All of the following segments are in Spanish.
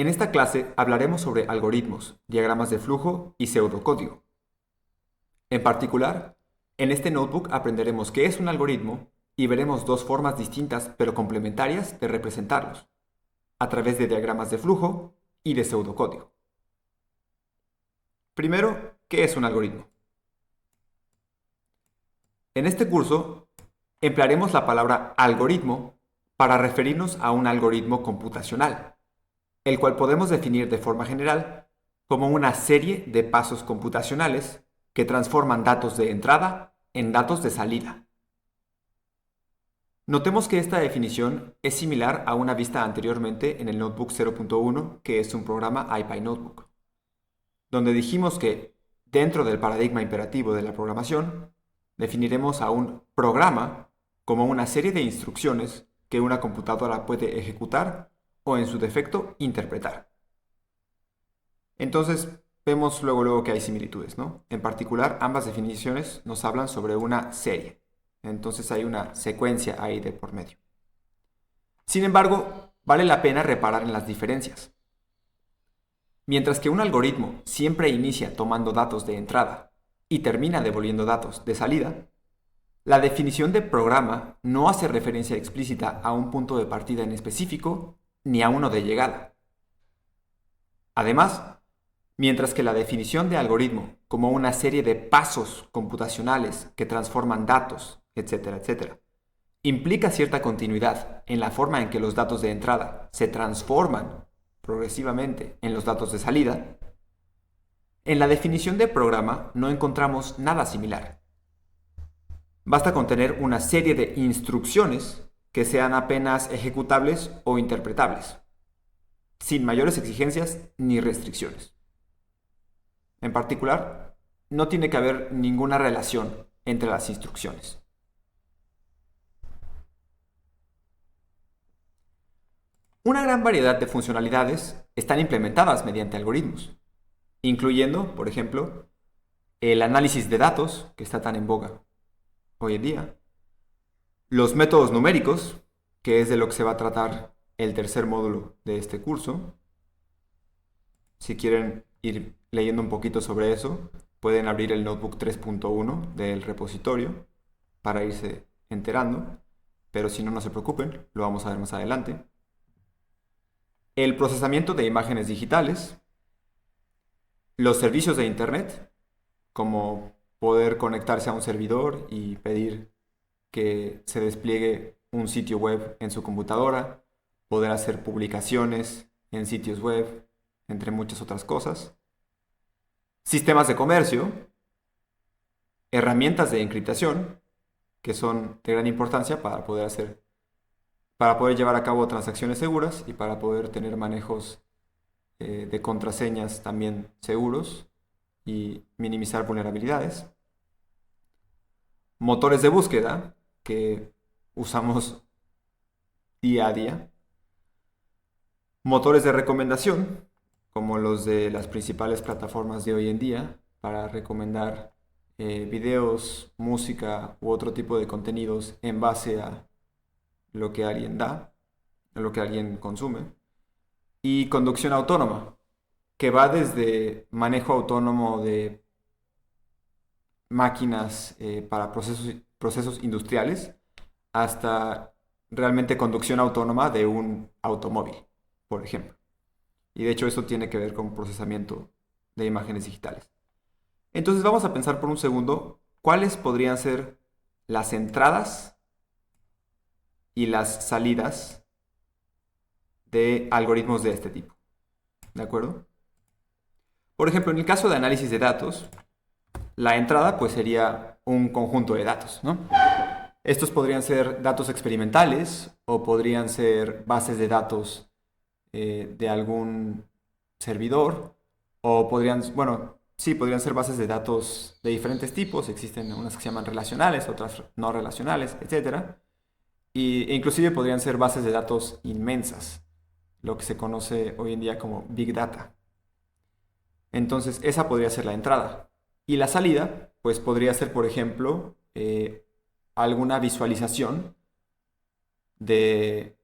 En esta clase hablaremos sobre algoritmos, diagramas de flujo y pseudocódigo. En particular, en este notebook aprenderemos qué es un algoritmo y veremos dos formas distintas pero complementarias de representarlos, a través de diagramas de flujo y de pseudocódigo. Primero, ¿qué es un algoritmo? En este curso emplearemos la palabra algoritmo para referirnos a un algoritmo computacional, el cual podemos definir de forma general como una serie de pasos computacionales que transforman datos de entrada en datos de salida. Notemos que esta definición es similar a una vista anteriormente en el Notebook 0.1, que es un programa IPyNotebook, donde dijimos que dentro del paradigma imperativo de la programación, definiremos a un programa como una serie de instrucciones que una computadora puede ejecutar o, en su defecto, interpretar. Entonces, vemos luego que hay similitudes, ¿no? En particular, ambas definiciones nos hablan sobre una serie. Entonces hay una secuencia ahí de por medio. Sin embargo, vale la pena reparar en las diferencias. Mientras que un algoritmo siempre inicia tomando datos de entrada y termina devolviendo datos de salida, la definición de programa no hace referencia explícita a un punto de partida en específico ni a uno de llegada. Además, mientras que la definición de algoritmo como una serie de pasos computacionales que transforman datos, etcétera, etcétera, implica cierta continuidad en la forma en que los datos de entrada se transforman progresivamente en los datos de salida, en la definición de programa no encontramos nada similar. Basta con tener una serie de instrucciones que sean apenas ejecutables o interpretables, sin mayores exigencias ni restricciones. En particular, no tiene que haber ninguna relación entre las instrucciones. Una gran variedad de funcionalidades están implementadas mediante algoritmos, incluyendo, por ejemplo, el análisis de datos, que está tan en boga hoy en día, los métodos numéricos, que es de lo que se va a tratar el tercer módulo de este curso. Si quieren ir leyendo un poquito sobre eso, pueden abrir el Notebook 3.1 del repositorio para irse enterando, pero si no, no se preocupen, lo vamos a ver más adelante. El procesamiento de imágenes digitales, los servicios de Internet, como poder conectarse a un servidor y pedir que se despliegue un sitio web en su computadora, poder hacer publicaciones en sitios web, entre muchas otras cosas. Sistemas de comercio, herramientas de encriptación, que son de gran importancia para poder llevar a cabo transacciones seguras y para poder tener manejos de contraseñas también seguros y minimizar vulnerabilidades. Motores de búsqueda, que usamos día a día. Motores de recomendación, como los de las principales plataformas de hoy en día, para recomendar videos, música u otro tipo de contenidos en base a lo que alguien da, a lo que alguien consume. Y conducción autónoma, que va desde manejo autónomo de máquinas para procesos industriales hasta realmente conducción autónoma de un automóvil, por ejemplo. Y de hecho eso tiene que ver con procesamiento de imágenes digitales. Entonces vamos a pensar por un segundo cuáles podrían ser las entradas y las salidas de algoritmos de este tipo. ¿De acuerdo? Por ejemplo, en el caso de análisis de datos, la entrada pues sería un conjunto de datos, ¿no? Estos podrían ser datos experimentales o podrían ser bases de datos de algún servidor o podrían ser bases de datos de diferentes tipos. Existen unas que se llaman relacionales, otras no relacionales, etcétera. E inclusive podrían ser bases de datos inmensas, lo que se conoce hoy en día como Big Data. Entonces, esa podría ser la entrada. Y la salida, pues podría ser, por ejemplo, alguna visualización de,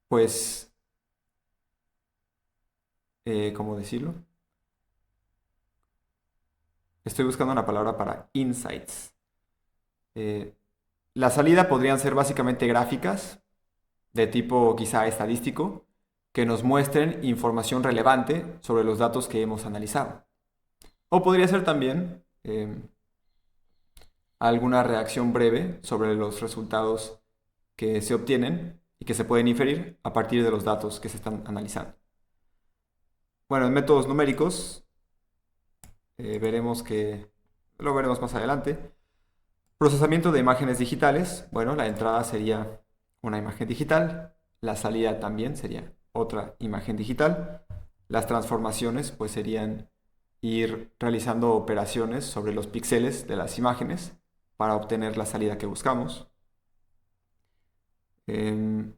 pues, ¿cómo decirlo? Estoy buscando una palabra para insights. Eh, la salida podrían ser básicamente gráficas de tipo quizá estadístico que nos muestren información relevante sobre los datos que hemos analizado. O podría ser también alguna reacción breve sobre los resultados que se obtienen y que se pueden inferir a partir de los datos que se están analizando. Bueno, en métodos numéricos veremos que, lo veremos más adelante. Procesamiento de imágenes digitales, bueno, la entrada sería una imagen digital, la salida también sería otra imagen digital. Las transformaciones pues serían ir realizando operaciones sobre los píxeles de las imágenes para obtener la salida que buscamos. Em,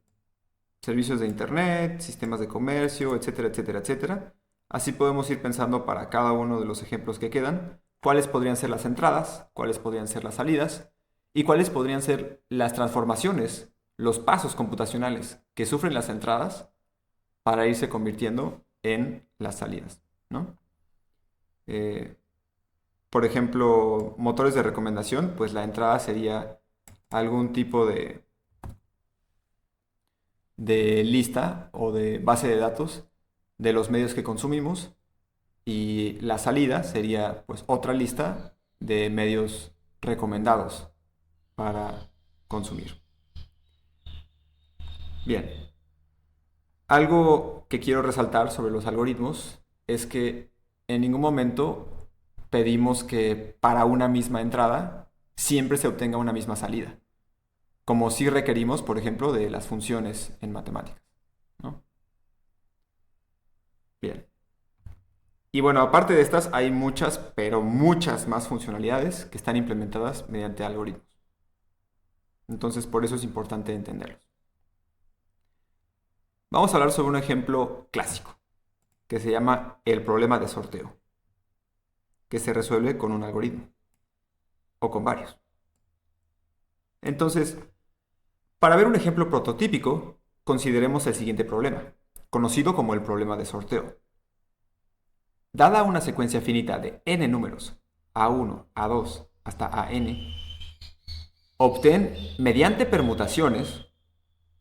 servicios de internet, sistemas de comercio, etcétera, etcétera, etcétera. Así podemos ir pensando para cada uno de los ejemplos que quedan, cuáles podrían ser las entradas, cuáles podrían ser las salidas y cuáles podrían ser las transformaciones, los pasos computacionales que sufren las entradas para irse convirtiendo en las salidas, ¿no? Eh, por ejemplo, motores de recomendación, pues la entrada sería algún tipo de lista o de base de datos de los medios que consumimos y la salida sería pues otra lista de medios recomendados para consumir. Bien, algo que quiero resaltar sobre los algoritmos es que en ningún momento pedimos que para una misma entrada siempre se obtenga una misma salida, como si requerimos, por ejemplo, de las funciones en matemáticas, ¿no? Bien. Y bueno, aparte de estas, hay muchas, pero muchas más funcionalidades que están implementadas mediante algoritmos. Entonces, por eso es importante entenderlos. Vamos a hablar sobre un ejemplo clásico, que se llama el problema de sorteo, que se resuelve con un algoritmo, o con varios. Entonces, para ver un ejemplo prototípico, consideremos el siguiente problema, conocido como el problema de sorteo. Dada una secuencia finita de n números, a1, a2, hasta an, obtén, mediante permutaciones,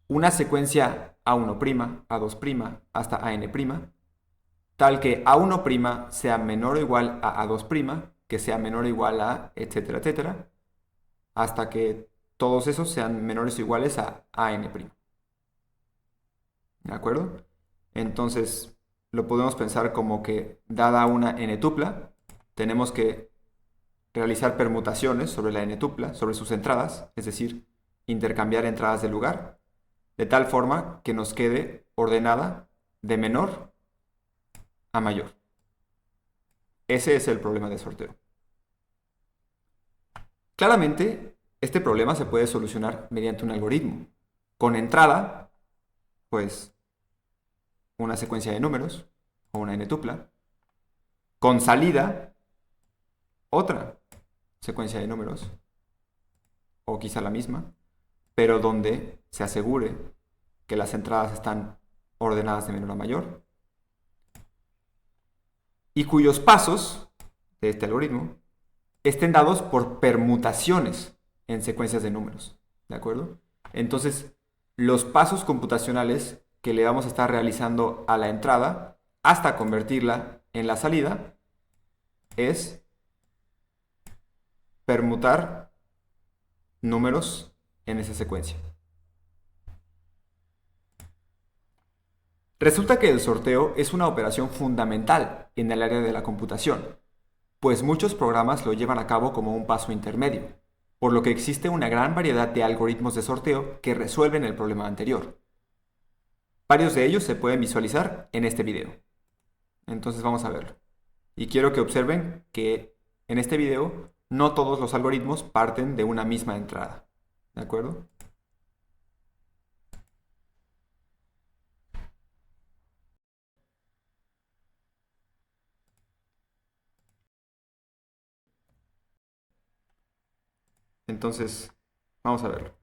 una secuencia a1', a2', hasta an', tal que a1' sea menor o igual a a2', que sea menor o igual a, etcétera, etcétera, hasta que todos esos sean menores o iguales a an'. ¿De acuerdo? Entonces, lo podemos pensar como que, dada una n tupla, tenemos que realizar permutaciones sobre la n tupla, sobre sus entradas, es decir, intercambiar entradas de lugar, de tal forma que nos quede ordenada de menor a mayor. Ese es el problema de sorteo. Claramente, este problema se puede solucionar mediante un algoritmo. Con entrada, pues, una secuencia de números, o una n tupla. Con salida, otra secuencia de números, o quizá la misma, pero donde se asegure que las entradas están ordenadas de menor a mayor, y cuyos pasos de este algoritmo estén dados por permutaciones en secuencias de números. ¿De acuerdo? Entonces, los pasos computacionales que le vamos a estar realizando a la entrada hasta convertirla en la salida es permutar números en esa secuencia. Resulta que el sorteo es una operación fundamental en el área de la computación, pues muchos programas lo llevan a cabo como un paso intermedio, por lo que existe una gran variedad de algoritmos de sorteo que resuelven el problema anterior. Varios de ellos se pueden visualizar en este video. Entonces vamos a verlo. Y quiero que observen que en este video no todos los algoritmos parten de una misma entrada. ¿De acuerdo? Entonces, vamos a verlo.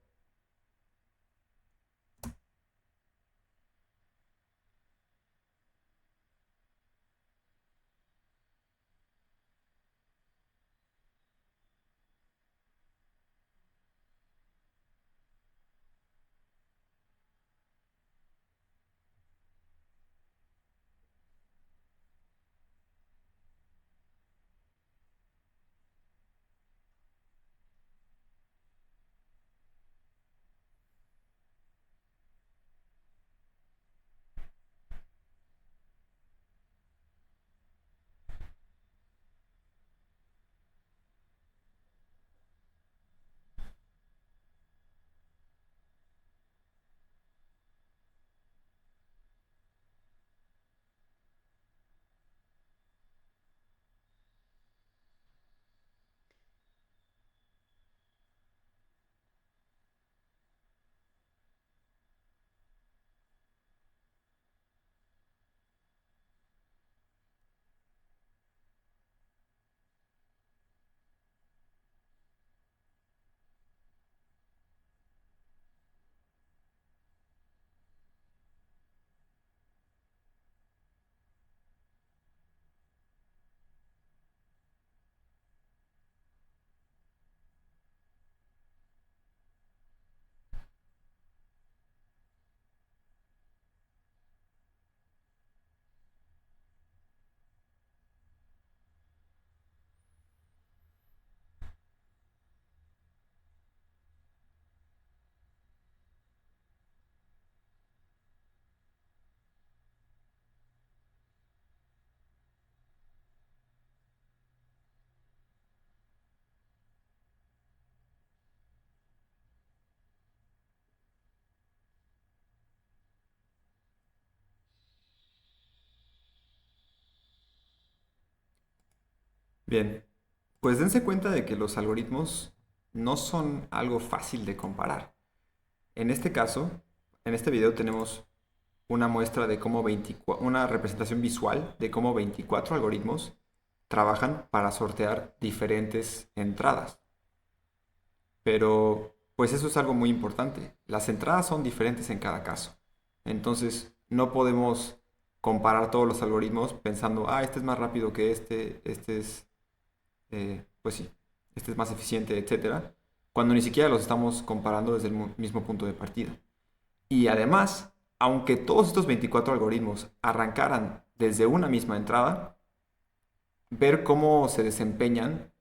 Bien, pues dense cuenta de que los algoritmos no son algo fácil de comparar. En este caso, en este video tenemos una muestra de cómo una representación visual de cómo 24 algoritmos trabajan para sortear diferentes entradas. Pero, pues eso es algo muy importante. Las entradas son diferentes en cada caso. Entonces, no podemos comparar todos los algoritmos pensando, este es más rápido que este es, pues sí, este es más eficiente, etcétera, cuando ni siquiera los estamos comparando desde el mismo punto de partida. Y además, aunque todos estos 24 algoritmos arrancaran desde una misma entrada, ver cómo se desempeñan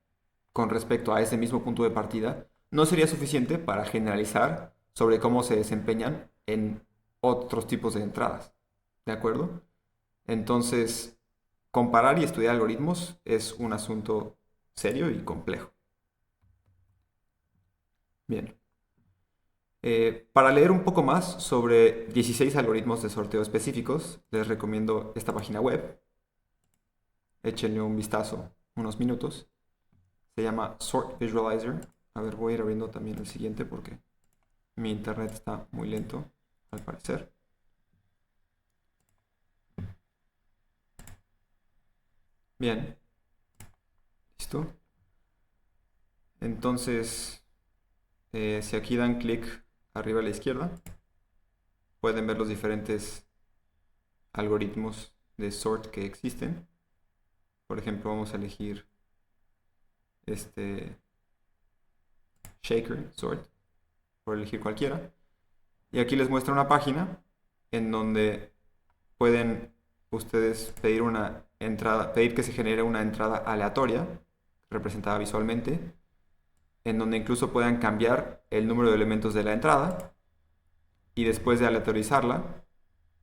con respecto a ese mismo punto de partida no sería suficiente para generalizar sobre cómo se desempeñan en otros tipos de entradas. ¿De acuerdo? Entonces, comparar y estudiar algoritmos es un asunto serio y complejo. Bien. Para leer un poco más sobre 16 algoritmos de sorteo específicos, les recomiendo esta página web. Échenle un vistazo unos minutos. Se llama Sort Visualizer. A ver, voy a ir abriendo también el siguiente porque mi internet está muy lento, al parecer. Bien. ¿Listo? Entonces, si aquí dan clic arriba a la izquierda, pueden ver los diferentes algoritmos de sort que existen. Por ejemplo, vamos a elegir este shaker sort, por elegir cualquiera. Y aquí les muestra una página en donde pueden ustedes pedir una entrada, pedir que se genere una entrada aleatoria, representada visualmente, en donde incluso puedan cambiar el número de elementos de la entrada y después de aleatorizarla,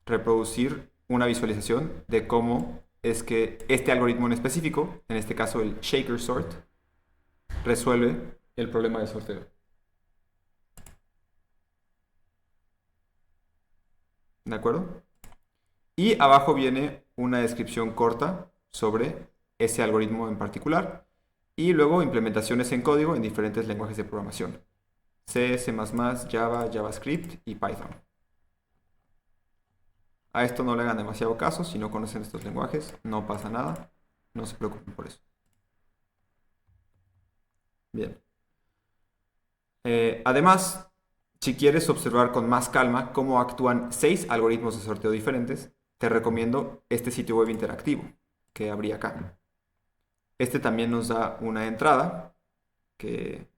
reproducir una visualización de cómo es que este algoritmo en específico, en este caso el shaker sort, resuelve el problema de sorteo. ¿De acuerdo? Y abajo viene una descripción corta sobre ese algoritmo en particular y luego implementaciones en código en diferentes lenguajes de programación. C, C++, Java, JavaScript y Python. A esto no le hagan demasiado caso, si no conocen estos lenguajes, no pasa nada, no se preocupen por eso. Bien. Además, si quieres observar con más calma cómo actúan 6 algoritmos de sorteo diferentes, te recomiendo este sitio web interactivo que abrí acá. Este también nos da una entrada que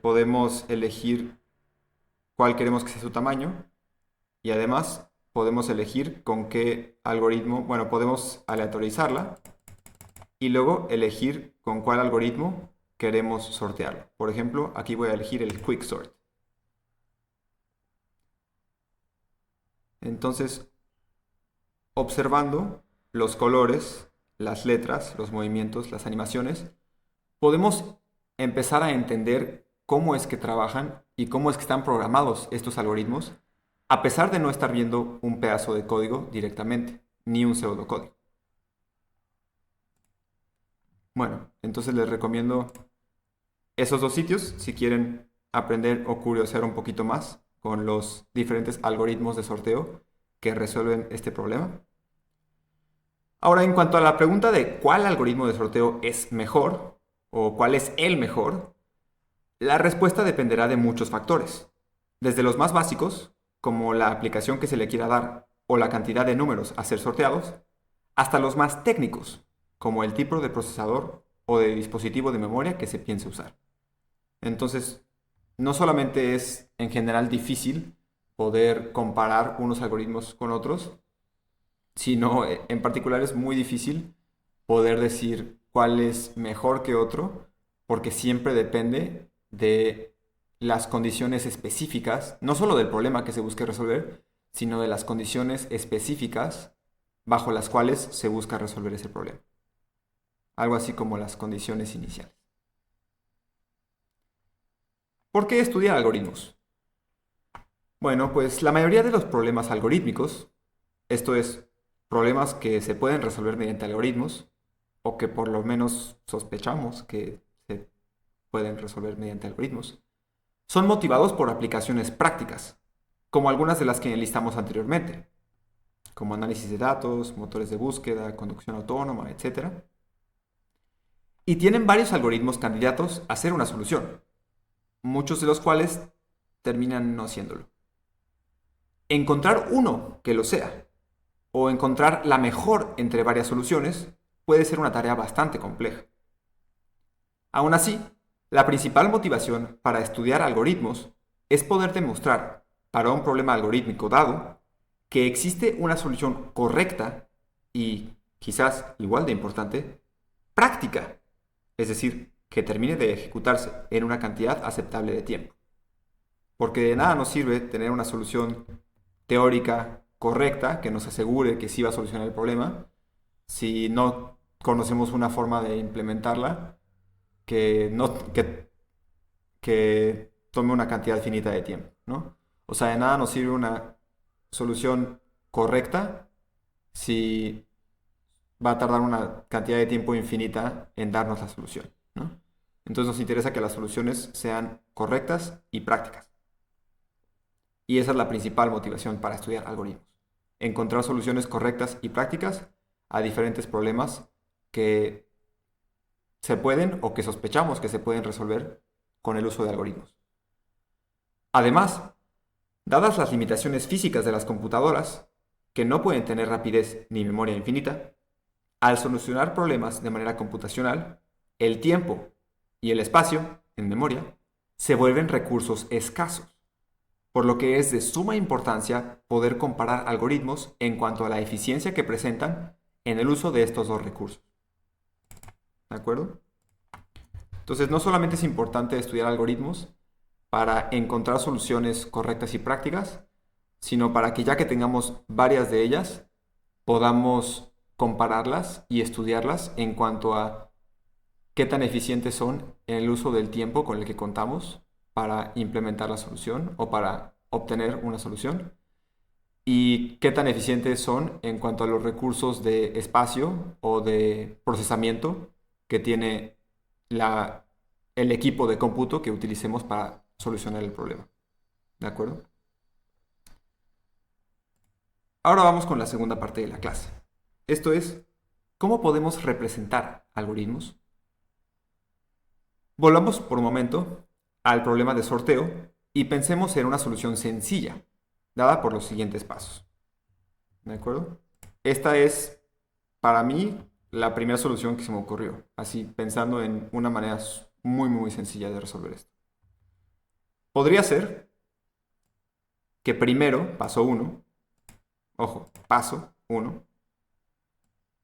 podemos elegir cuál queremos que sea su tamaño y además podemos elegir con qué algoritmo, bueno, podemos aleatorizarla y luego elegir con cuál algoritmo queremos sortearlo. Por ejemplo, aquí voy a elegir el Quicksort. Entonces, observando los colores, las letras, los movimientos, las animaciones, podemos empezar a entender cómo es que trabajan y cómo es que están programados estos algoritmos, a pesar de no estar viendo un pedazo de código directamente, ni un pseudocódigo. Bueno, entonces les recomiendo esos dos sitios si quieren aprender o curiosear un poquito más con los diferentes algoritmos de sorteo que resuelven este problema. Ahora, en cuanto a la pregunta de cuál algoritmo de sorteo es mejor o cuál es el mejor, la respuesta dependerá de muchos factores, desde los más básicos, como la aplicación que se le quiera dar o la cantidad de números a ser sorteados, hasta los más técnicos, como el tipo de procesador o de dispositivo de memoria que se piense usar. Entonces, no solamente es en general difícil poder comparar unos algoritmos con otros, sino en particular es muy difícil poder decir cuál es mejor que otro, porque siempre depende de las condiciones específicas, no solo del problema que se busque resolver, sino de las condiciones específicas bajo las cuales se busca resolver ese problema. Algo así como las condiciones iniciales. ¿Por qué estudiar algoritmos? Bueno, pues la mayoría de los problemas algorítmicos, esto es, problemas que se pueden resolver mediante algoritmos, o que por lo menos sospechamos que se pueden resolver mediante algoritmos, son motivados por aplicaciones prácticas, como algunas de las que enlistamos anteriormente, como análisis de datos, motores de búsqueda, conducción autónoma, etc. Y tienen varios algoritmos candidatos a ser una solución, muchos de los cuales terminan no siéndolo. Encontrar uno que lo sea, o encontrar la mejor entre varias soluciones, puede ser una tarea bastante compleja. Aún así, la principal motivación para estudiar algoritmos es poder demostrar, para un problema algorítmico dado, que existe una solución correcta y, quizás igual de importante, práctica, es decir, que termine de ejecutarse en una cantidad aceptable de tiempo. Porque de nada nos sirve tener una solución teórica correcta que nos asegure que sí va a solucionar el problema si no conocemos una forma de implementarla que, no, que tome una cantidad finita de tiempo, ¿no? O sea, de nada nos sirve una solución correcta si va a tardar una cantidad de tiempo infinita en darnos la solución, ¿no? Entonces nos interesa que las soluciones sean correctas y prácticas. Y esa es la principal motivación para estudiar algoritmos. Encontrar soluciones correctas y prácticas a diferentes problemas que se pueden o que sospechamos que se pueden resolver con el uso de algoritmos. Además, dadas las limitaciones físicas de las computadoras, que no pueden tener rapidez ni memoria infinita, al solucionar problemas de manera computacional, el tiempo y el espacio, en memoria, se vuelven recursos escasos, por lo que es de suma importancia poder comparar algoritmos en cuanto a la eficiencia que presentan en el uso de estos dos recursos. ¿De acuerdo? Entonces, no solamente es importante estudiar algoritmos para encontrar soluciones correctas y prácticas, sino para que ya que tengamos varias de ellas, podamos compararlas y estudiarlas en cuanto a qué tan eficientes son en el uso del tiempo con el que contamos para implementar la solución o para obtener una solución, y qué tan eficientes son en cuanto a los recursos de espacio o de procesamiento que tiene el equipo de cómputo que utilicemos para solucionar el problema. ¿De acuerdo? Ahora vamos con la segunda parte de la clase. Esto es, ¿cómo podemos representar algoritmos? Volvamos por un momento al problema de sorteo y pensemos en una solución sencilla, dada por los siguientes pasos. ¿De acuerdo? Esta es, para mí, la primera solución que se me ocurrió, así pensando en una manera muy, muy sencilla de resolver esto. Podría ser que primero, paso 1, ojo, paso 1,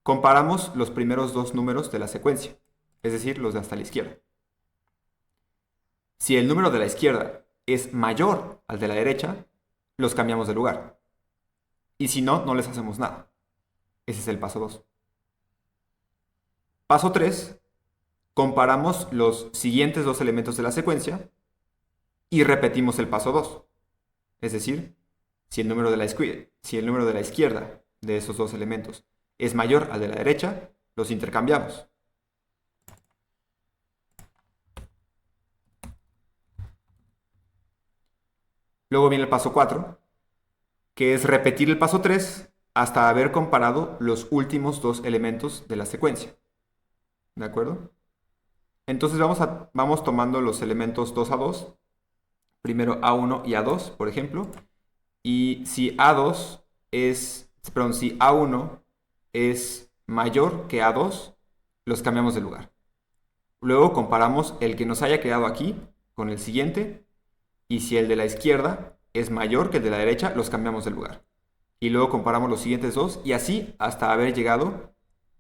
comparamos los primeros dos números de la secuencia, es decir, los de hasta la izquierda. Si el número de la izquierda es mayor al de la derecha, los cambiamos de lugar. Y si no, no les hacemos nada. Ese es el paso 2. Paso 3, comparamos los siguientes dos elementos de la secuencia y repetimos el paso 2. Es decir, si el número de la izquierda de esos dos elementos es mayor al de la derecha, los intercambiamos. Luego viene el paso 4, que es repetir el paso 3 hasta haber comparado los últimos dos elementos de la secuencia. ¿De acuerdo? Entonces vamos tomando los elementos 2 a 2, primero A1 y A2, por ejemplo, y si A1 es mayor que A2, los cambiamos de lugar. Luego comparamos el que nos haya quedado aquí con el siguiente, y si el de la izquierda es mayor que el de la derecha, los cambiamos de lugar. Y luego comparamos los siguientes dos, y así hasta haber llegado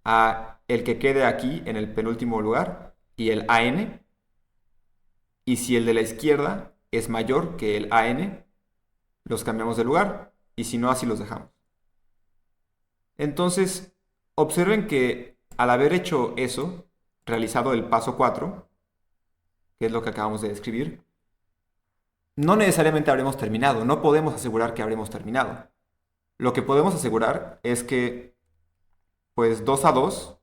a el que quede aquí en el penúltimo lugar, y el AN. Y si el de la izquierda es mayor que el AN, los cambiamos de lugar, y si no, así los dejamos. Entonces, observen que al haber hecho eso, realizado el paso 4, que es lo que acabamos de describir, no necesariamente habremos terminado, no podemos asegurar que habremos terminado. Lo que podemos asegurar es que, pues 2 a 2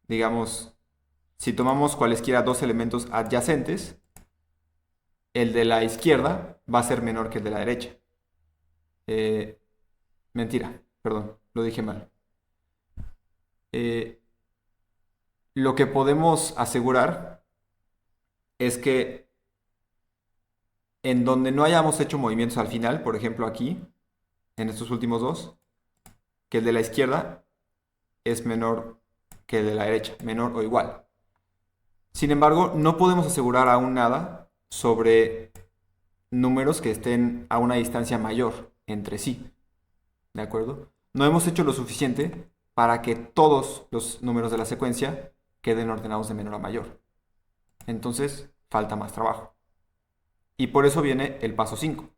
digamos, si tomamos cualesquiera dos elementos adyacentes, el de la izquierda va a ser menor que el de la derecha. Eh, Mentira, perdón, lo dije mal. Eh, lo que podemos asegurar es que en donde no hayamos hecho movimientos al final, por ejemplo aquí, en estos últimos dos, que el de la izquierda es menor que el de la derecha, menor o igual. Sin embargo, no podemos asegurar aún nada sobre números que estén a una distancia mayor entre sí. ¿De acuerdo? No hemos hecho lo suficiente para que todos los números de la secuencia queden ordenados de menor a mayor. Entonces, falta más trabajo. Y por eso viene el paso 5,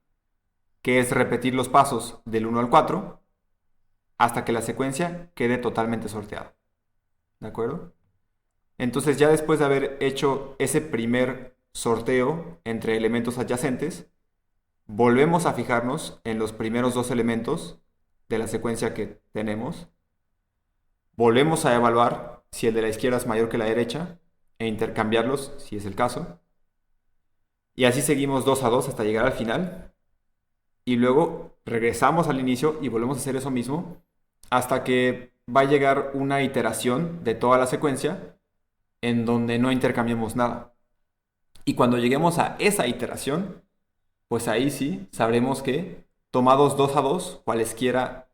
que es repetir los pasos del 1 al 4 hasta que la secuencia quede totalmente sorteada. ¿De acuerdo? Entonces, ya después de haber hecho ese primer sorteo entre elementos adyacentes, volvemos a fijarnos en los primeros dos elementos de la secuencia que tenemos. Volvemos a evaluar si el de la izquierda es mayor que la derecha e intercambiarlos si es el caso. Y así seguimos 2 a 2 hasta llegar al final. Y luego regresamos al inicio y volvemos a hacer eso mismo hasta que va a llegar una iteración de toda la secuencia en donde no intercambiemos nada. Y cuando lleguemos a esa iteración, pues ahí sí sabremos que tomados 2 a 2, cualesquiera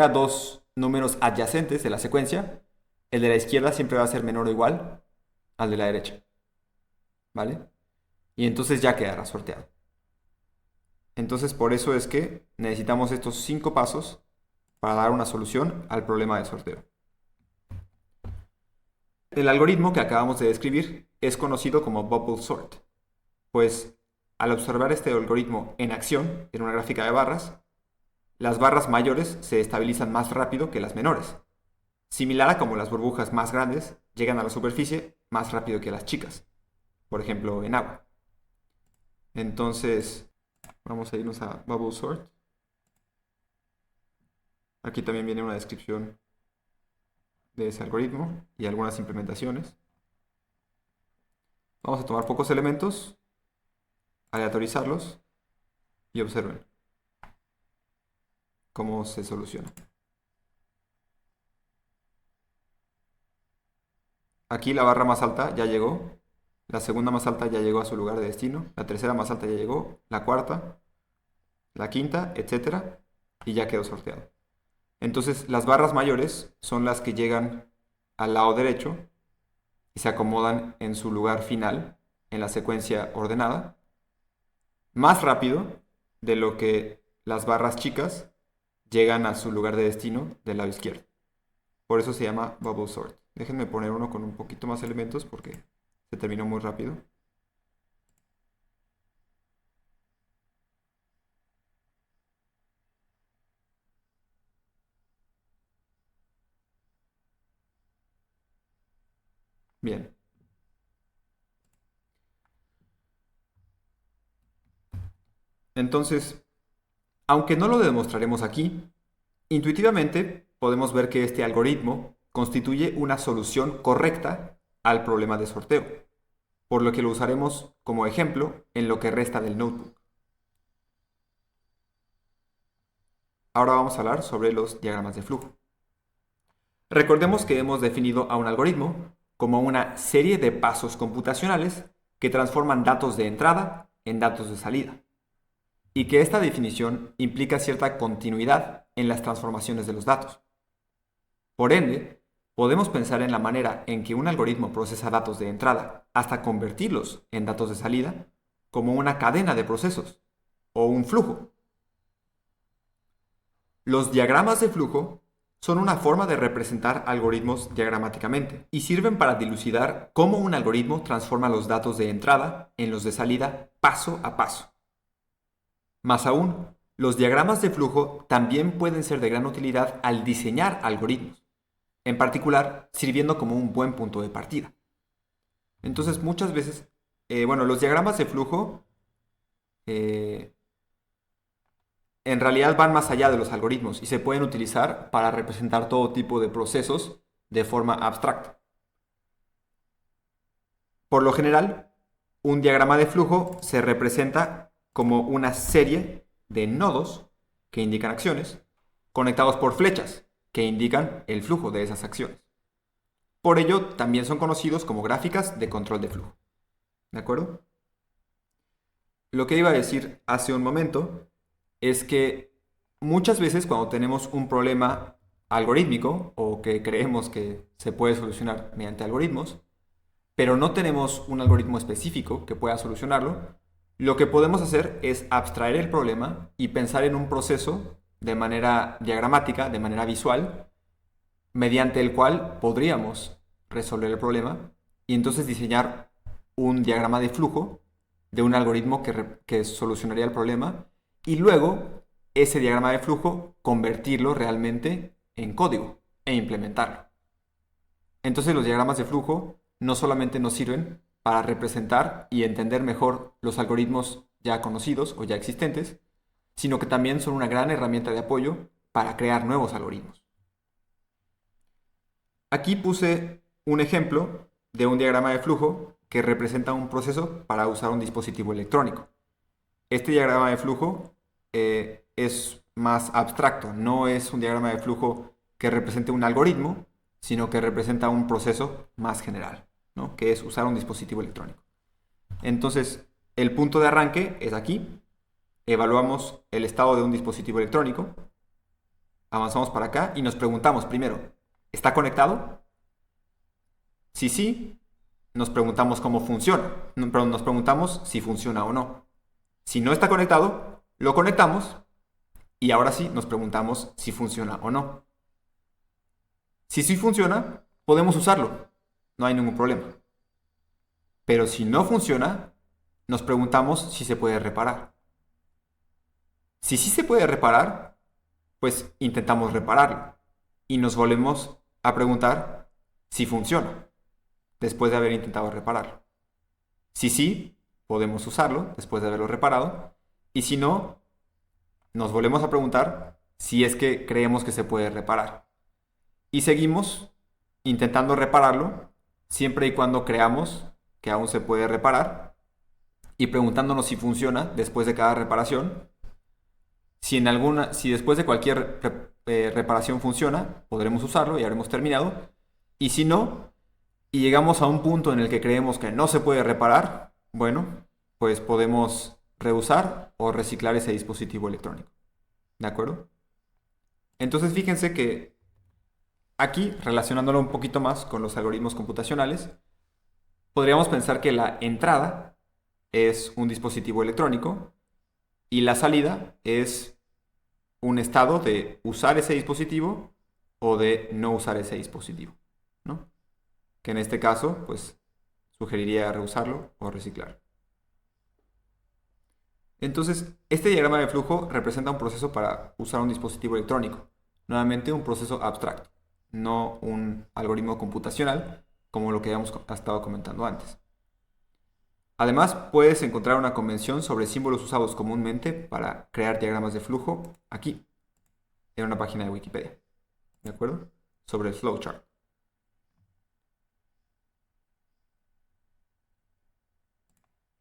dos números adyacentes de la secuencia, el de la izquierda siempre va a ser menor o igual al de la derecha. ¿Vale? Y entonces ya quedará sorteado. Entonces por eso es que necesitamos estos 5 pasos para dar una solución al problema de sorteo. El algoritmo que acabamos de describir es conocido como bubble sort, pues al observar este algoritmo en acción en una gráfica de barras, las barras mayores se estabilizan más rápido que las menores, similar a como las burbujas más grandes llegan a la superficie más rápido que las chicas, por ejemplo en agua. Entonces, vamos a irnos a bubble sort. Aquí también viene una descripción de ese algoritmo y algunas implementaciones. Vamos a tomar pocos elementos, aleatorizarlos y observen cómo se soluciona. Aquí la barra más alta ya llegó, la segunda más alta ya llegó a su lugar de destino, la tercera más alta ya llegó, la cuarta, la quinta, etcétera, y ya quedó sorteado. Entonces las barras mayores son las que llegan al lado derecho y se acomodan en su lugar final en la secuencia ordenada, más rápido de lo que las barras chicas llegan a su lugar de destino del lado izquierdo. Por eso se llama bubble sort. Déjenme poner uno con un poquito más elementos porque se terminó muy rápido. Bien. Entonces, aunque no lo demostraremos aquí, intuitivamente podemos ver que este algoritmo constituye una solución correcta al problema de sorteo, por lo que lo usaremos como ejemplo en lo que resta del notebook. Ahora vamos a hablar sobre los diagramas de flujo. Recordemos que hemos definido a un algoritmo como una serie de pasos computacionales que transforman datos de entrada en datos de salida, y que esta definición implica cierta continuidad en las transformaciones de los datos. Por ende, podemos pensar en la manera en que un algoritmo procesa datos de entrada hasta convertirlos en datos de salida como una cadena de procesos o un flujo. Los diagramas de flujo son una forma de representar algoritmos diagramáticamente y sirven para dilucidar cómo un algoritmo transforma los datos de entrada en los de salida paso a paso. Más aún, los diagramas de flujo también pueden ser de gran utilidad al diseñar algoritmos, en particular sirviendo como un buen punto de partida. Entonces, muchas veces, los diagramas de flujo en realidad van más allá de los algoritmos y se pueden utilizar para representar todo tipo de procesos de forma abstracta. Por lo general, un diagrama de flujo se representa como una serie de nodos que indican acciones conectados por flechas que indican el flujo de esas acciones. Por ello, también son conocidos como gráficas de control de flujo. ¿De acuerdo? Lo que iba a decir hace un momento es que muchas veces cuando tenemos un problema algorítmico o que creemos que se puede solucionar mediante algoritmos, pero no tenemos un algoritmo específico que pueda solucionarlo, lo que podemos hacer es abstraer el problema y pensar en un proceso de manera diagramática, de manera visual, mediante el cual podríamos resolver el problema y entonces diseñar un diagrama de flujo de un algoritmo que solucionaría el problema y luego ese diagrama de flujo convertirlo realmente en código e implementarlo. Entonces los diagramas de flujo no solamente nos sirven para representar y entender mejor los algoritmos ya conocidos o ya existentes, sino que también son una gran herramienta de apoyo para crear nuevos algoritmos. Aquí puse un ejemplo de un diagrama de flujo que representa un proceso para usar un dispositivo electrónico. Este diagrama de flujo es más abstracto, no es un diagrama de flujo que represente un algoritmo, sino que representa un proceso más general, ¿no? Que es usar un dispositivo electrónico. Entonces, el punto de arranque es aquí. Evaluamos el estado de un dispositivo electrónico. Avanzamos para acá y nos preguntamos primero, ¿está conectado? Si sí, nos preguntamos cómo funciona. Pero nos preguntamos si funciona o no. Si no está conectado, lo conectamos y ahora sí nos preguntamos si funciona o no. Si sí funciona, podemos usarlo. No hay ningún problema. Pero si no funciona, nos preguntamos si se puede reparar. Si sí se puede reparar, pues intentamos repararlo. Y nos volvemos a preguntar si funciona, después de haber intentado repararlo. Si sí, podemos usarlo después de haberlo reparado. Y si no, nos volvemos a preguntar si es que creemos que se puede reparar. Y seguimos intentando repararlo siempre y cuando creamos que aún se puede reparar y preguntándonos si funciona después de cada reparación. Si después de cualquier reparación funciona, podremos usarlo y habremos terminado. Y si no, y llegamos a un punto en el que creemos que no se puede reparar, bueno, pues podemos reusar o reciclar ese dispositivo electrónico. ¿De acuerdo? Entonces fíjense que aquí, relacionándolo un poquito más con los algoritmos computacionales, podríamos pensar que la entrada es un dispositivo electrónico y la salida es un estado de usar ese dispositivo o de no usar ese dispositivo, ¿no? Que en este caso, pues, sugeriría reusarlo o reciclar. Entonces, este diagrama de flujo representa un proceso para usar un dispositivo electrónico. Nuevamente, un proceso abstracto, no un algoritmo computacional, como lo que habíamos estado comentando antes. Además, puedes encontrar una convención sobre símbolos usados comúnmente para crear diagramas de flujo aquí, en una página de Wikipedia. ¿De acuerdo? Sobre el flowchart.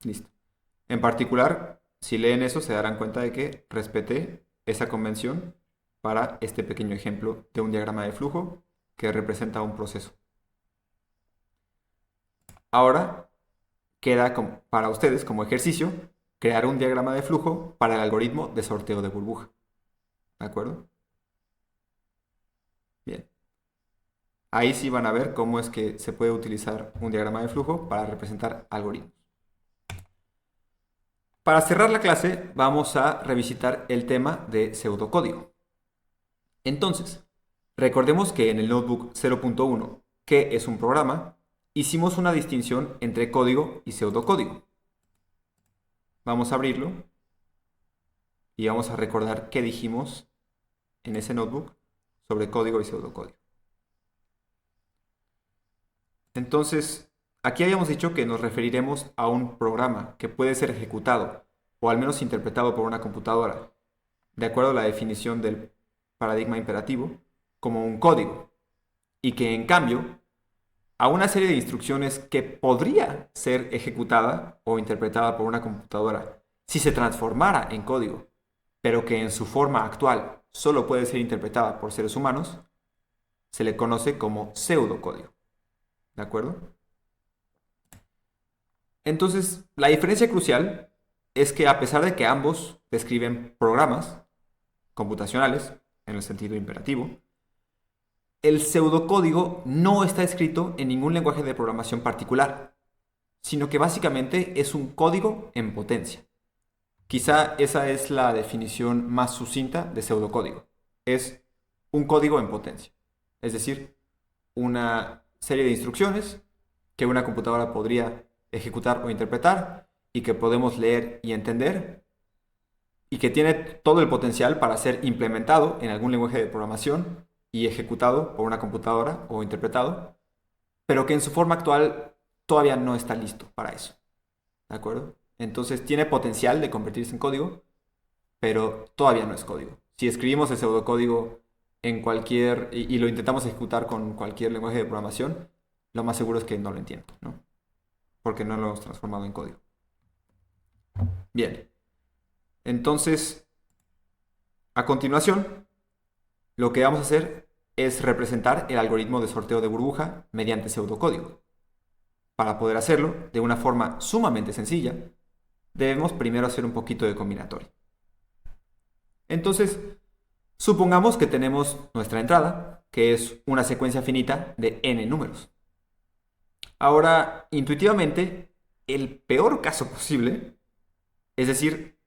Listo. En particular, si leen eso, se darán cuenta de que respeté esa convención para este pequeño ejemplo de un diagrama de flujo que representa un proceso. Ahora queda para ustedes como ejercicio crear un diagrama de flujo para el algoritmo de sorteo de burbuja. ¿De acuerdo? Bien. Ahí sí van a ver cómo es que se puede utilizar un diagrama de flujo para representar algoritmos. Para cerrar la clase vamos a revisitar el tema de pseudocódigo. Entonces, recordemos que en el notebook 0.1, que es un programa, hicimos una distinción entre código y pseudocódigo. Vamos a abrirlo y vamos a recordar qué dijimos en ese notebook sobre código y pseudocódigo. Entonces, aquí habíamos dicho que nos referiremos a un programa que puede ser ejecutado o al menos interpretado por una computadora, de acuerdo a la definición del paradigma imperativo, como un código. y que en cambio a una serie de instrucciones que podría ser ejecutada o interpretada por una computadora si se transformara en código, pero que en su forma actual solo puede ser interpretada por seres humanos, se le conoce como pseudocódigo. ¿De acuerdo? Entonces, la diferencia crucial es que a pesar de que ambos describen programas computacionales, en el sentido imperativo, el pseudocódigo no está escrito en ningún lenguaje de programación particular, sino que básicamente es un código en potencia. Quizá esa es la definición más sucinta de pseudocódigo. Es un código en potencia. Es decir, una serie de instrucciones que una computadora podría ejecutar o interpretar y que podemos leer y entender y que tiene todo el potencial para ser implementado en algún lenguaje de programación y ejecutado por una computadora o interpretado, pero que en su forma actual todavía no está listo para eso. ¿De acuerdo? Entonces tiene potencial de convertirse en código, pero todavía no es código. Si escribimos el pseudocódigo en cualquier y lo intentamos ejecutar con cualquier lenguaje de programación, lo más seguro es que no lo entienda, ¿no? Porque no lo hemos transformado en código. Bien. Entonces, a continuación, lo que vamos a hacer es representar el algoritmo de sorteo de burbuja mediante pseudocódigo. Para poder hacerlo de una forma sumamente sencilla, debemos primero hacer un poquito de combinatoria. Entonces, supongamos que tenemos nuestra entrada, que es una secuencia finita de n números. Ahora, intuitivamente, el peor caso posible, es decir,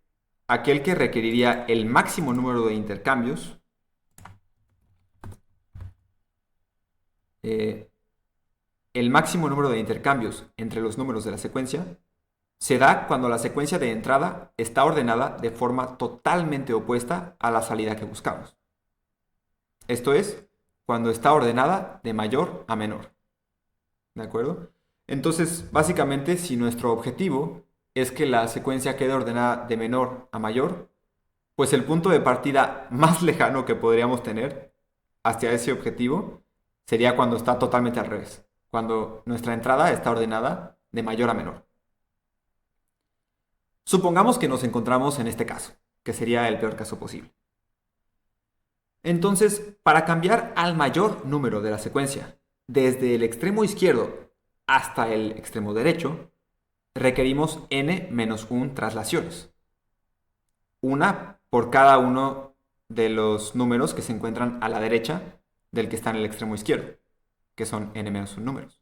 aquel que requeriría el máximo número de intercambios, el máximo número de intercambios entre los números de la secuencia, se da cuando la secuencia de entrada está ordenada de forma totalmente opuesta a la salida que buscamos. Esto es, cuando está ordenada de mayor a menor. ¿De acuerdo? Entonces, básicamente, si nuestro objetivo es que la secuencia quede ordenada de menor a mayor, pues el punto de partida más lejano que podríamos tener hacia ese objetivo sería cuando está totalmente al revés, cuando nuestra entrada está ordenada de mayor a menor. Supongamos que nos encontramos en este caso, que sería el peor caso posible. Entonces, para cambiar al mayor número de la secuencia, desde el extremo izquierdo hasta el extremo derecho, requerimos n-1 traslaciones. Una por cada uno de los números que se encuentran a la derecha del que está en el extremo izquierdo, que son n-1 números.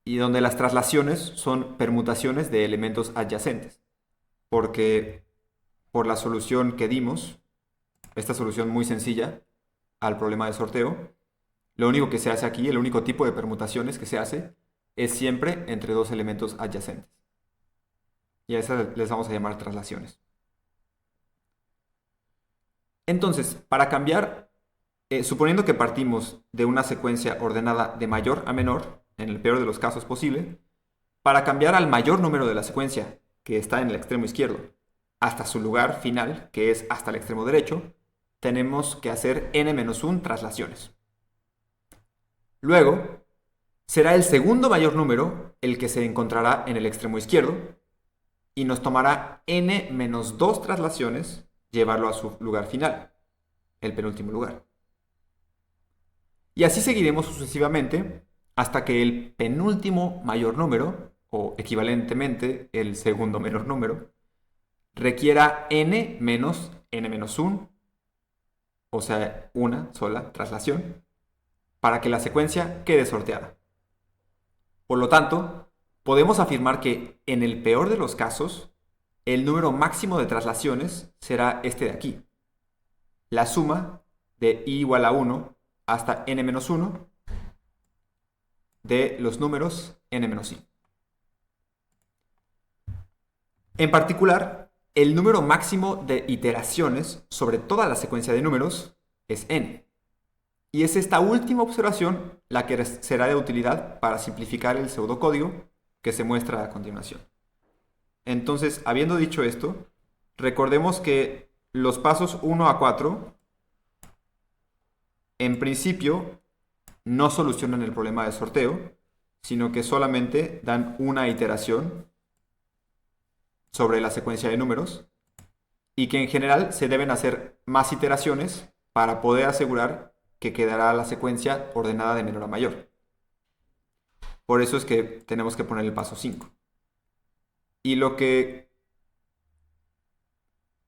Y donde las traslaciones son permutaciones de elementos adyacentes, porque por la solución que dimos, esta solución muy sencilla al problema de sorteo, lo único que se hace aquí, el único tipo de permutaciones que se hace, es siempre entre dos elementos adyacentes. Y a esas les vamos a llamar traslaciones. Entonces, para cambiar, suponiendo que partimos de una secuencia ordenada de mayor a menor, en el peor de los casos posible, para cambiar al mayor número de la secuencia, que está en el extremo izquierdo, hasta su lugar final, que es hasta el extremo derecho, tenemos que hacer n-1 traslaciones. Luego, será el segundo mayor número el que se encontrará en el extremo izquierdo y nos tomará n-2 traslaciones llevarlo a su lugar final, el penúltimo lugar. Y así seguiremos sucesivamente hasta que el penúltimo mayor número, o equivalentemente el segundo menor número, requiera n menos n-1, o sea, una sola traslación, para que la secuencia quede sorteada. Por lo tanto, podemos afirmar que en el peor de los casos, el número máximo de traslaciones será este de aquí. La suma de i igual a 1 hasta n-1 de los números n-i. En particular, el número máximo de iteraciones sobre toda la secuencia de números es n. Y es esta última observación la que será de utilidad para simplificar el pseudocódigo que se muestra a continuación. Entonces, habiendo dicho esto, recordemos que los pasos 1 a 4, en principio, no solucionan el problema de sorteo, sino que solamente dan una iteración sobre la secuencia de números y que en general se deben hacer más iteraciones para poder asegurar que quedará la secuencia ordenada de menor a mayor. Por eso es que tenemos que poner el paso 5. Y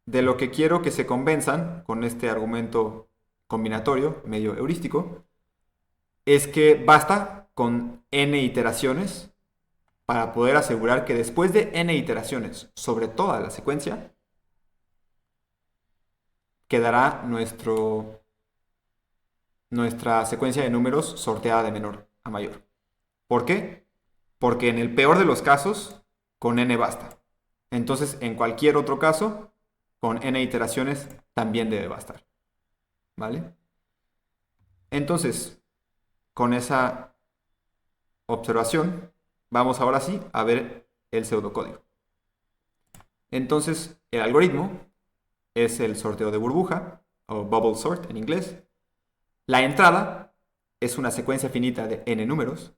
de lo que quiero que se convenzan con este argumento combinatorio, medio heurístico, es que basta con n iteraciones para poder asegurar que después de n iteraciones sobre toda la secuencia, quedará nuestra secuencia de números sorteada de menor a mayor. ¿Por qué? Porque en el peor de los casos, con n basta. Entonces, en cualquier otro caso, con n iteraciones también debe bastar. ¿Vale? Entonces, con esa observación, vamos ahora sí a ver el pseudocódigo. Entonces, el algoritmo es el sorteo de burbuja, o bubble sort en inglés. La entrada es una secuencia finita de n números.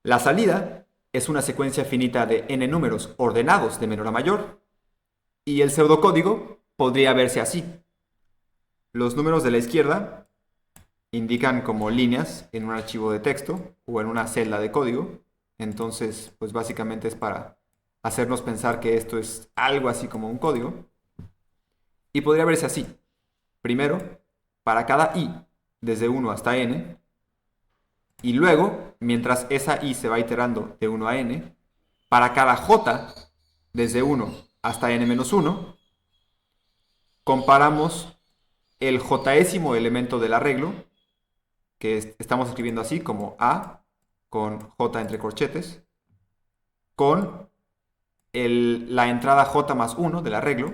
La salida es una secuencia finita de n números ordenados de menor a mayor. Y el pseudocódigo podría verse así. Los números de la izquierda indican como líneas en un archivo de texto o en una celda de código. Entonces, pues básicamente es para hacernos pensar que esto es algo así como un código. Y podría verse así. Primero, para cada i, desde 1 hasta n, y luego, mientras esa i se va iterando de 1 a n, para cada j, desde 1 hasta n-1, comparamos el jésimo elemento del arreglo, que estamos escribiendo así como a con j entre corchetes, con la entrada j más 1 del arreglo,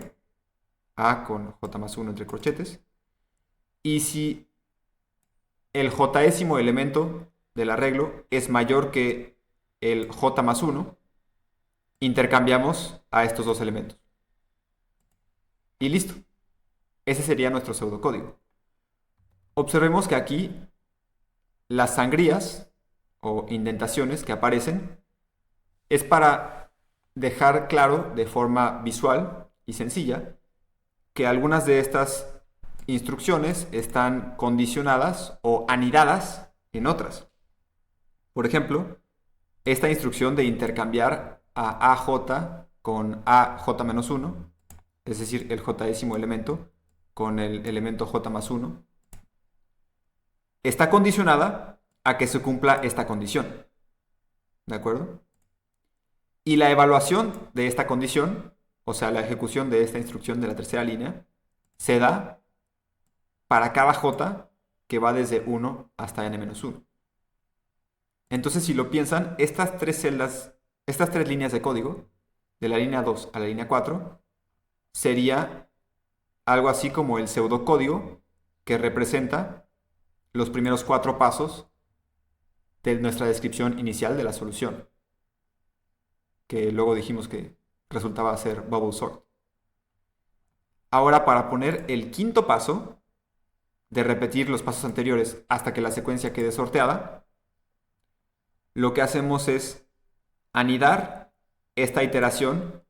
a con j más 1 entre corchetes, y si el jésimo elemento del arreglo es mayor que el j más 1, intercambiamos a estos dos elementos. Y listo. Ese sería nuestro pseudocódigo. Observemos que aquí las sangrías o indentaciones que aparecen es para dejar claro de forma visual y sencilla que algunas de estas instrucciones están condicionadas o anidadas en otras. Por ejemplo, esta instrucción de intercambiar a AJ con AJ-1, es decir, el jésimo elemento con el elemento J más 1, está condicionada a que se cumpla esta condición. ¿De acuerdo? Y la evaluación de esta condición, o sea, la ejecución de esta instrucción de la tercera línea, se da para cada j que va desde 1 hasta n-1. Entonces, si lo piensan, estas tres líneas de código, de la línea 2 a la línea 4, sería algo así como el pseudocódigo que representa los primeros 4 pasos de nuestra descripción inicial de la solución, que luego dijimos que resultaba ser bubble sort. Ahora, para poner el quinto paso, de repetir los pasos anteriores hasta que la secuencia quede sorteada, lo que hacemos es anidar esta iteración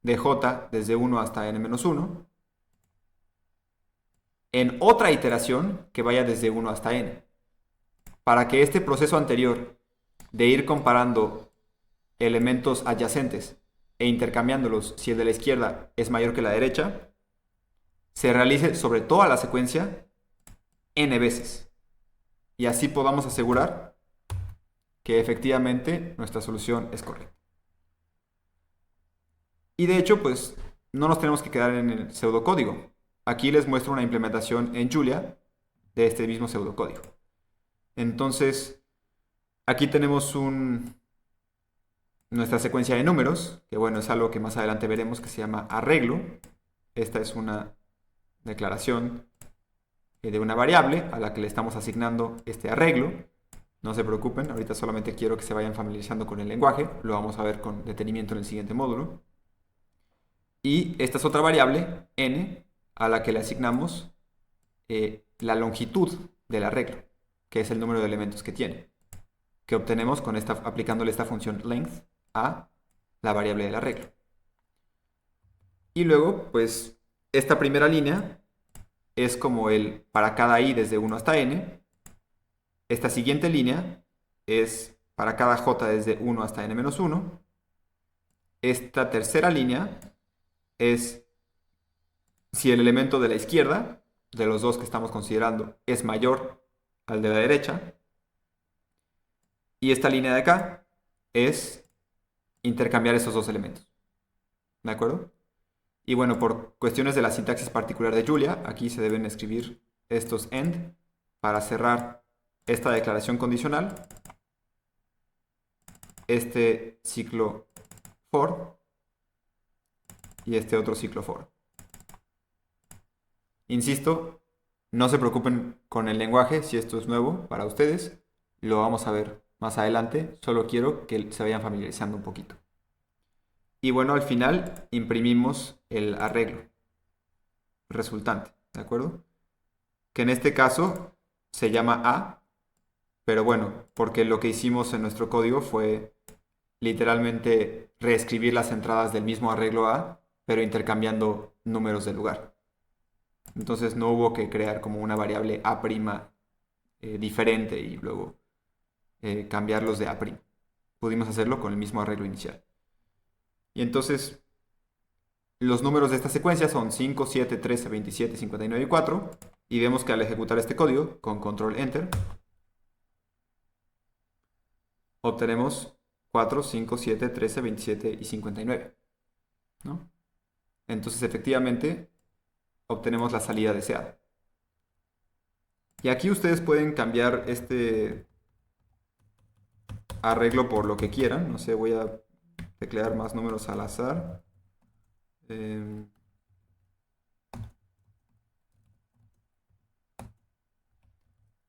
de j desde 1 hasta n-1 en otra iteración que vaya desde 1 hasta n, para que este proceso anterior de ir comparando elementos adyacentes e intercambiándolos si el de la izquierda es mayor que la derecha, se realice sobre toda la secuencia n veces. Y así podamos asegurar que efectivamente nuestra solución es correcta. Y de hecho, pues no nos tenemos que quedar en el pseudocódigo. Aquí les muestro una implementación en Julia de este mismo pseudocódigo. Entonces, aquí tenemos nuestra secuencia de números, que bueno, es algo que más adelante veremos que se llama arreglo. Esta es una declaración de una variable a la que le estamos asignando este arreglo. No se preocupen, ahorita solamente quiero que se vayan familiarizando con el lenguaje. Lo vamos a ver con detenimiento en el siguiente módulo. Y esta es otra variable, n, a la que le asignamos la longitud del arreglo, que es el número de elementos que tiene, que obtenemos aplicándole esta función length a la variable del arreglo. Y luego, pues, esta primera línea es como el para cada i desde 1 hasta n. Esta siguiente línea es para cada j desde 1 hasta n-1. Esta tercera línea es si el elemento de la izquierda, de los dos que estamos considerando, es mayor al de la derecha. Y esta línea de acá es intercambiar esos dos elementos. ¿De acuerdo? Y bueno, por cuestiones de la sintaxis particular de Julia, aquí se deben escribir estos AND para cerrar esta declaración condicional, este ciclo for y este otro ciclo for. Insisto, no se preocupen con el lenguaje si esto es nuevo para ustedes, lo vamos a ver más adelante, solo quiero que se vayan familiarizando un poquito. Y bueno, al final imprimimos el arreglo resultante, ¿de acuerdo? Que en este caso se llama A, pero bueno, porque lo que hicimos en nuestro código fue literalmente reescribir las entradas del mismo arreglo A, pero intercambiando números de lugar. Entonces no hubo que crear como una variable A' diferente y luego cambiarlos de A'. Pudimos hacerlo con el mismo arreglo inicial. Y entonces los números de esta secuencia son 5, 7, 13, 27, 59 y 4. Y vemos que al ejecutar este código con control enter, obtenemos 4, 5, 7, 13, 27 y 59. ¿No? Entonces efectivamente obtenemos la salida deseada. Y aquí ustedes pueden cambiar este arreglo por lo que quieran. No sé, voy a teclear más números al azar.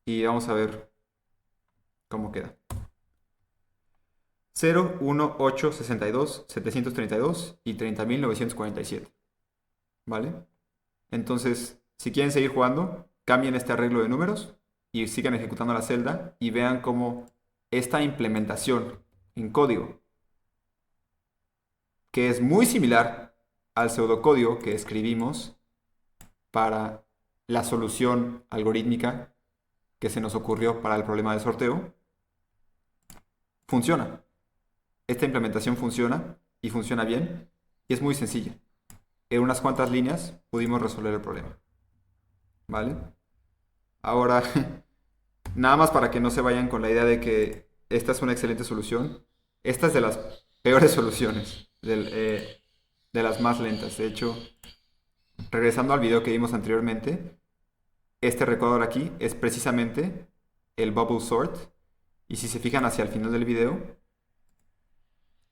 Y vamos a ver cómo queda. 0, 1, 8, 62, 732 y 30.947. ¿Vale? Entonces, si quieren seguir jugando, cambien este arreglo de números y sigan ejecutando la celda y vean cómo esta implementación en código, que es muy similar al pseudocódigo que escribimos para la solución algorítmica que se nos ocurrió para el problema de sorteo, funciona. Esta implementación funciona y funciona bien y es muy sencilla. En unas cuantas líneas pudimos resolver el problema. ¿Vale? Ahora, nada más para que no se vayan con la idea de que esta es una excelente solución. Esta es de las peores soluciones, de las más lentas. De hecho, regresando al video que vimos anteriormente, este recuadro aquí es precisamente el bubble sort. Y si se fijan hacia el final del video,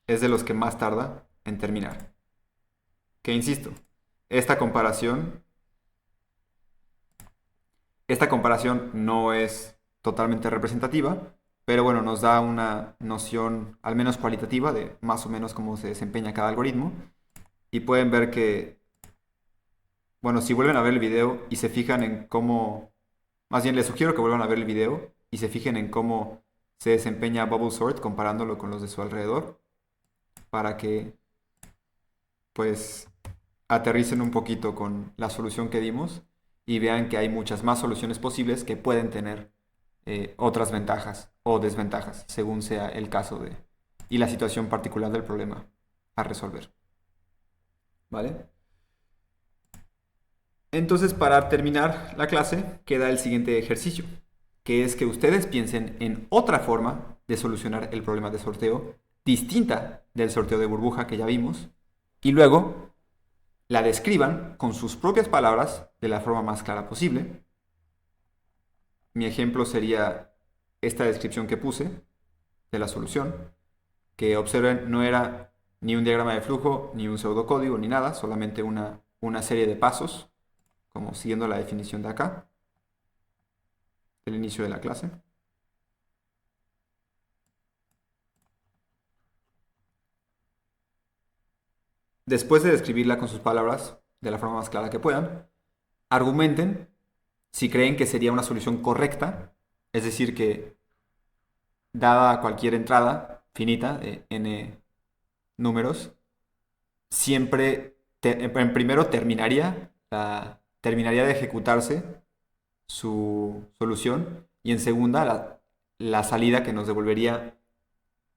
es de los que más tarda en terminar. Que insisto, esta comparación no es totalmente representativa, pero bueno, nos da una noción al menos cualitativa de más o menos cómo se desempeña cada algoritmo. Y pueden ver que, bueno, si vuelven a ver el video y se fijan en cómo, más bien les sugiero que vuelvan a ver el video y se fijen en cómo se desempeña Bubble Sort comparándolo con los de su alrededor, para que pues aterricen un poquito con la solución que dimos y vean que hay muchas más soluciones posibles que pueden tener otras ventajas o desventajas, según sea el caso y la situación particular del problema a resolver. ¿Vale? Entonces, para terminar la clase, queda el siguiente ejercicio, que es que ustedes piensen en otra forma de solucionar el problema de sorteo distinta del sorteo de burbuja que ya vimos, y luego la describan con sus propias palabras de la forma más clara posible. Mi ejemplo sería esta descripción que puse de la solución, que observen no era ni un diagrama de flujo, ni un pseudocódigo, ni nada, solamente una serie de pasos, como siguiendo la definición de acá, del inicio de la clase. Después de describirla con sus palabras de la forma más clara que puedan, argumenten si creen que sería una solución correcta Es decir, que dada cualquier entrada finita de n números, siempre en primero terminaría de ejecutarse su solución y en segunda la salida que nos devolvería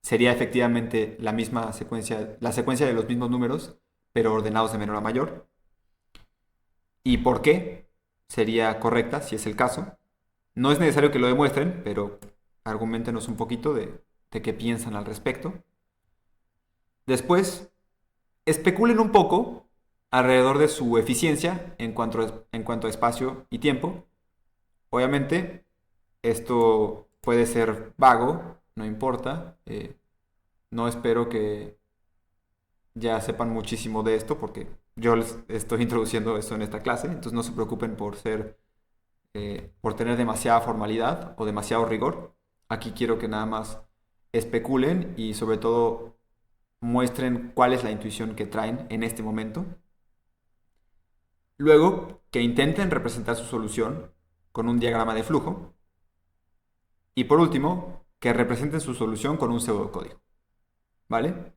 sería efectivamente la misma secuencia, la secuencia de los mismos números, pero ordenados de menor a mayor. ¿Y por qué sería correcta si es el caso? No es necesario que lo demuestren, pero argumentenos un poquito de qué piensan al respecto. Después, especulen un poco alrededor de su eficiencia en cuanto a espacio y tiempo. Obviamente, esto puede ser vago, no importa. No espero que ya sepan muchísimo de esto porque yo les estoy introduciendo esto en esta clase, entonces no se preocupen por tener demasiada formalidad o demasiado rigor. Aquí quiero que nada más especulen y sobre todo muestren cuál es la intuición que traen en este momento. Luego, que intenten representar su solución con un diagrama de flujo. Y por último, que representen su solución con un pseudocódigo. ¿Vale?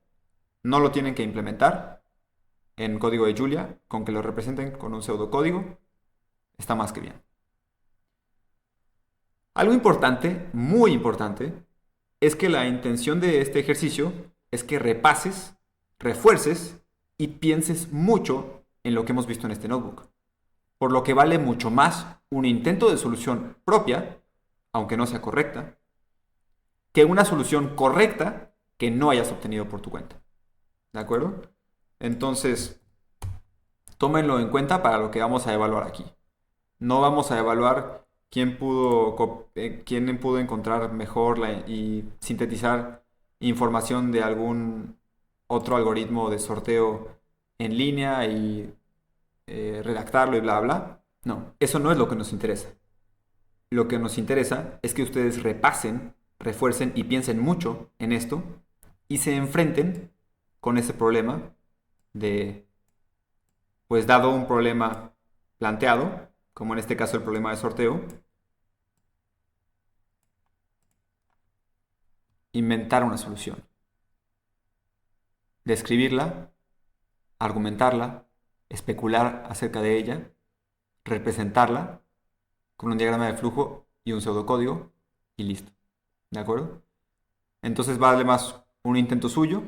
No lo tienen que implementar en código de Julia, con que lo representen con un pseudocódigo, está más que bien. Algo importante, muy importante, es que la intención de este ejercicio es que repases, refuerces y pienses mucho en lo que hemos visto en este notebook. Por lo que vale mucho más un intento de solución propia, aunque no sea correcta, que una solución correcta que no hayas obtenido por tu cuenta. ¿De acuerdo? Entonces, tómenlo en cuenta para lo que vamos a evaluar aquí. No vamos a evaluar quién pudo encontrar mejor y sintetizar información de algún otro algoritmo de sorteo en línea y redactarlo y bla, bla. No, eso no es lo que nos interesa. Lo que nos interesa es que ustedes repasen, refuercen y piensen mucho en esto y se enfrenten con ese problema de, pues dado un problema planteado, como en este caso el problema de sorteo, inventar una solución, describirla, argumentarla, especular acerca de ella, representarla con un diagrama de flujo y un pseudocódigo y listo. ¿De acuerdo? Entonces vale más un intento suyo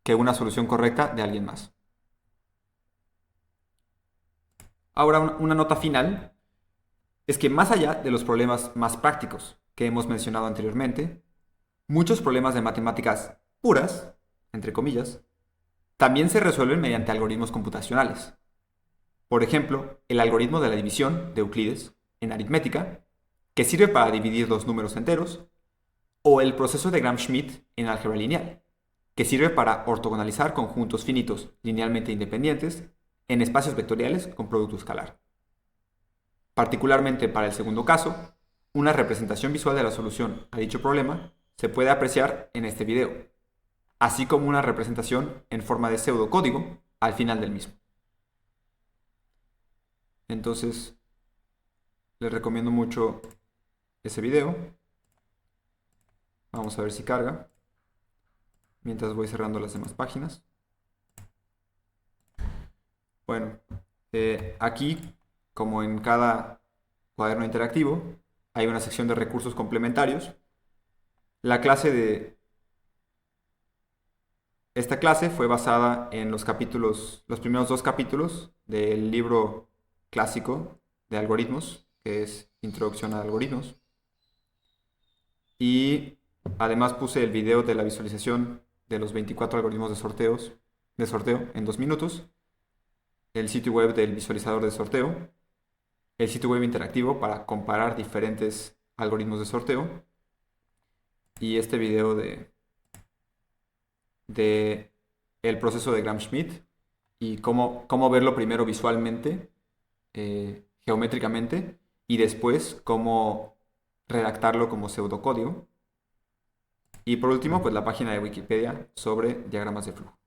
que una solución correcta de alguien más. Ahora, una nota final es que más allá de los problemas más prácticos que hemos mencionado anteriormente, muchos problemas de matemáticas puras, entre comillas, también se resuelven mediante algoritmos computacionales. Por ejemplo, el algoritmo de la división de Euclides en aritmética, que sirve para dividir los números enteros, o el proceso de Gram-Schmidt en álgebra lineal, que sirve para ortogonalizar conjuntos finitos linealmente independientes en espacios vectoriales con producto escalar. Particularmente para el segundo caso, una representación visual de la solución a dicho problema se puede apreciar en este video, así como una representación en forma de pseudocódigo al final del mismo. Entonces, les recomiendo mucho ese video. Vamos a ver si carga, mientras voy cerrando las demás páginas. Bueno, aquí, como en cada cuaderno interactivo, hay una sección de recursos complementarios. Esta clase fue basada en los primeros 2 capítulos del libro clásico de algoritmos, que es Introducción a Algoritmos. Y además puse el video de la visualización de los 24 algoritmos de sorteo en 2 minutos, el sitio web del visualizador de sorteo, el sitio web interactivo para comparar diferentes algoritmos de sorteo y este video de el proceso de Gram-Schmidt y cómo verlo primero visualmente, geométricamente, y después cómo redactarlo como pseudocódigo. Y por último, pues la página de Wikipedia sobre diagramas de flujo.